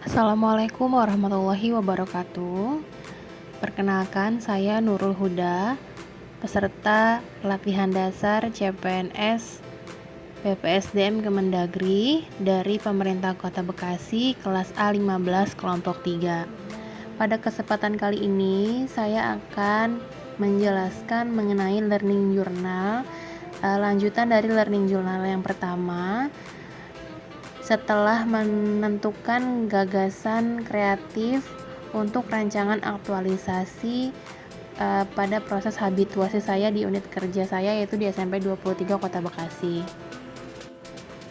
Assalamualaikum warahmatullahi wabarakatuh. Perkenalkan, saya Nurul Huda, peserta pelatihan dasar CPNS PPSDM Kemendagri dari Pemerintah Kota Bekasi kelas A15 kelompok 3. Pada kesempatan kali ini, saya akan menjelaskan mengenai learning journal, lanjutan dari learning journal yang pertama. Setelah menentukan gagasan kreatif untuk rancangan aktualisasi pada proses habituasi saya di unit kerja saya, yaitu di SMP 23 Kota Bekasi.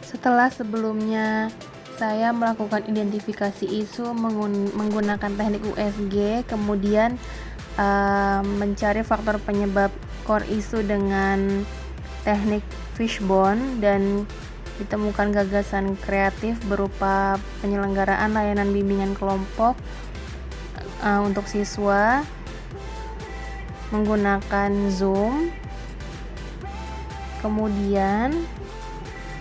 Setelah sebelumnya saya melakukan identifikasi isu menggunakan teknik USG, kemudian mencari faktor penyebab core isu dengan teknik fishbone, dan ditemukan gagasan kreatif berupa penyelenggaraan layanan bimbingan kelompok untuk siswa menggunakan Zoom. Kemudian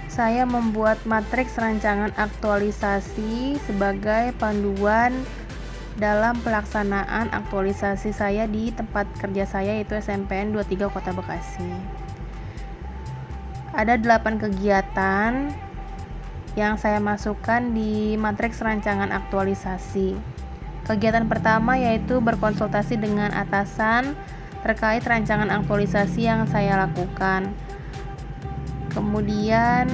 saya membuat matriks rancangan aktualisasi sebagai panduan dalam pelaksanaan aktualisasi saya di tempat kerja saya, yaitu SMPN 23 Kota Bekasi. Ada 8 kegiatan yang saya masukkan di matriks rancangan aktualisasi. Kegiatan pertama yaitu berkonsultasi dengan atasan terkait rancangan aktualisasi yang saya lakukan. Kemudian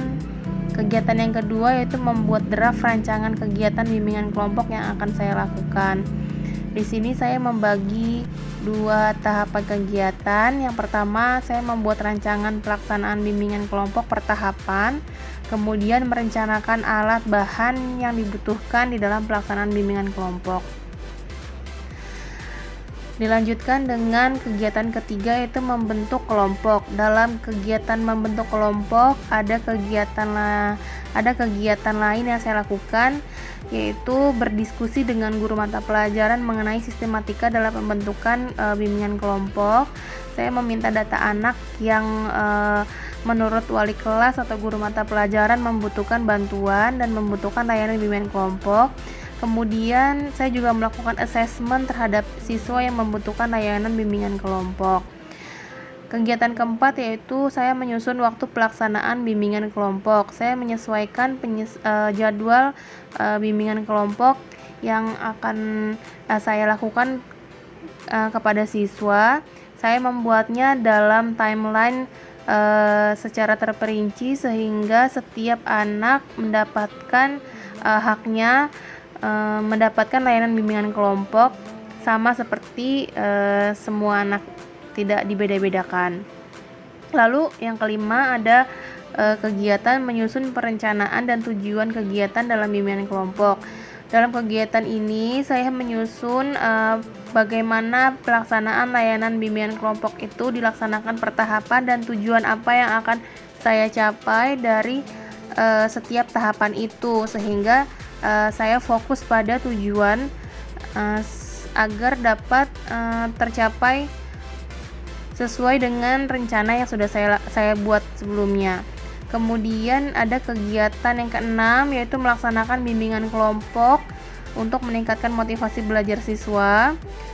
kegiatan yang kedua yaitu membuat draft rancangan kegiatan bimbingan kelompok yang akan saya lakukan. Di sini saya membagi 2 tahapan kegiatan. Yang pertama, saya membuat rancangan pelaksanaan bimbingan kelompok per tahapan, kemudian merencanakan alat bahan yang dibutuhkan di dalam pelaksanaan bimbingan kelompok. Dilanjutkan dengan kegiatan ketiga, yaitu membentuk kelompok. Dalam kegiatan membentuk kelompok ada kegiatan lain yang saya lakukan, yaitu berdiskusi dengan guru mata pelajaran mengenai sistematika dalam pembentukan bimbingan kelompok. Saya meminta data anak yang menurut wali kelas atau guru mata pelajaran membutuhkan bantuan dan membutuhkan layanan bimbingan kelompok. Kemudian saya juga melakukan assessment terhadap siswa yang membutuhkan layanan bimbingan kelompok. Kegiatan keempat yaitu saya menyusun waktu pelaksanaan bimbingan kelompok. Saya menyesuaikan jadwal bimbingan kelompok yang akan saya lakukan kepada siswa. Saya membuatnya dalam timeline secara terperinci sehingga setiap anak mendapatkan haknya mendapatkan layanan bimbingan kelompok sama seperti semua anak, tidak dibeda-bedakan. Lalu yang kelima ada kegiatan menyusun perencanaan dan tujuan kegiatan dalam bimbingan kelompok. Dalam kegiatan ini saya menyusun bagaimana pelaksanaan layanan bimbingan kelompok itu dilaksanakan per tahapan dan tujuan apa yang akan saya capai dari setiap tahapan itu, sehingga saya fokus pada tujuan agar dapat tercapai sesuai dengan rencana yang sudah saya buat sebelumnya. Kemudian ada kegiatan yang keenam, yaitu melaksanakan bimbingan kelompok untuk meningkatkan motivasi belajar siswa.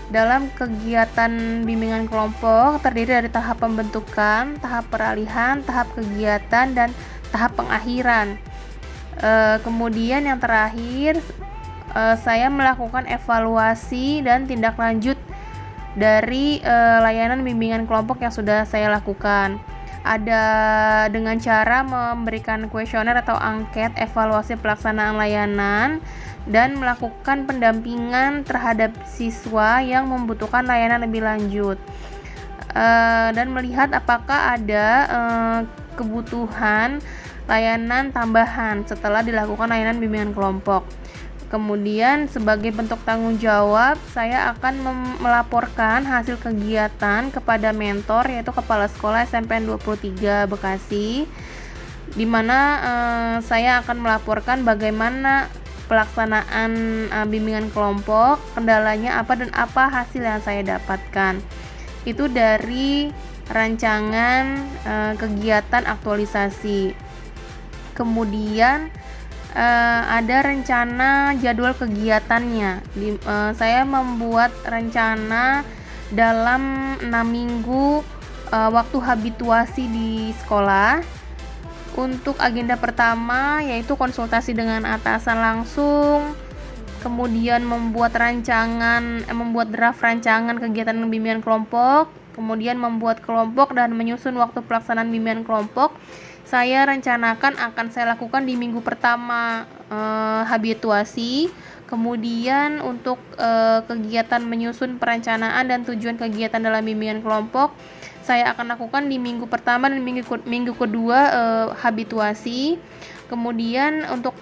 Dalam kegiatan bimbingan kelompok terdiri dari tahap pembentukan, tahap peralihan, tahap kegiatan, dan tahap pengakhiran. Kemudian yang terakhir, saya melakukan evaluasi dan tindak lanjut dari layanan bimbingan kelompok yang sudah saya lakukan. Ada dengan cara memberikan kuesioner atau angket evaluasi pelaksanaan layanan dan melakukan pendampingan terhadap siswa yang membutuhkan layanan lebih lanjut, dan melihat apakah ada kebutuhan layanan tambahan setelah dilakukan layanan bimbingan kelompok. Kemudian sebagai bentuk tanggung jawab, saya akan melaporkan hasil kegiatan kepada mentor, yaitu Kepala Sekolah SMPN 23 Bekasi, di mana saya akan melaporkan bagaimana pelaksanaan bimbingan kelompok, kendalanya apa dan apa hasil yang saya dapatkan. Itu dari rancangan kegiatan aktualisasi. Kemudian ada rencana jadwal kegiatannya. Saya membuat rencana dalam 6 minggu waktu habituasi di sekolah. Untuk agenda pertama yaitu konsultasi dengan atasan langsung, kemudian membuat draft rancangan kegiatan bimbingan kelompok, kemudian membuat kelompok dan menyusun waktu pelaksanaan bimbingan kelompok. Saya rencanakan akan saya lakukan di minggu pertama habituasi. Kemudian untuk kegiatan menyusun perencanaan dan tujuan kegiatan dalam bimbingan kelompok, saya akan lakukan di minggu pertama dan minggu kedua habituasi. Kemudian untuk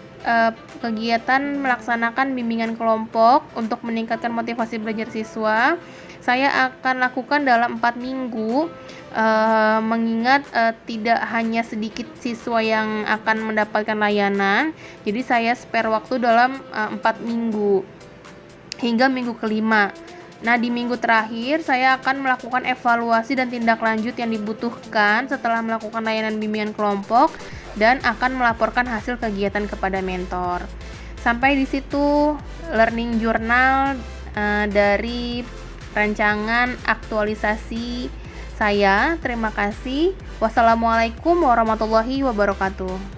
kegiatan melaksanakan bimbingan kelompok untuk meningkatkan motivasi belajar siswa, saya akan lakukan dalam 4 minggu, mengingat tidak hanya sedikit siswa yang akan mendapatkan layanan, jadi saya spare waktu dalam 4 minggu hingga minggu kelima. Nah, di minggu terakhir saya akan melakukan evaluasi dan tindak lanjut yang dibutuhkan setelah melakukan layanan bimbingan kelompok dan akan melaporkan hasil kegiatan kepada mentor. Sampai di situ learning journal dari rancangan aktualisasi saya. Terima kasih. Wassalamualaikum warahmatullahi wabarakatuh.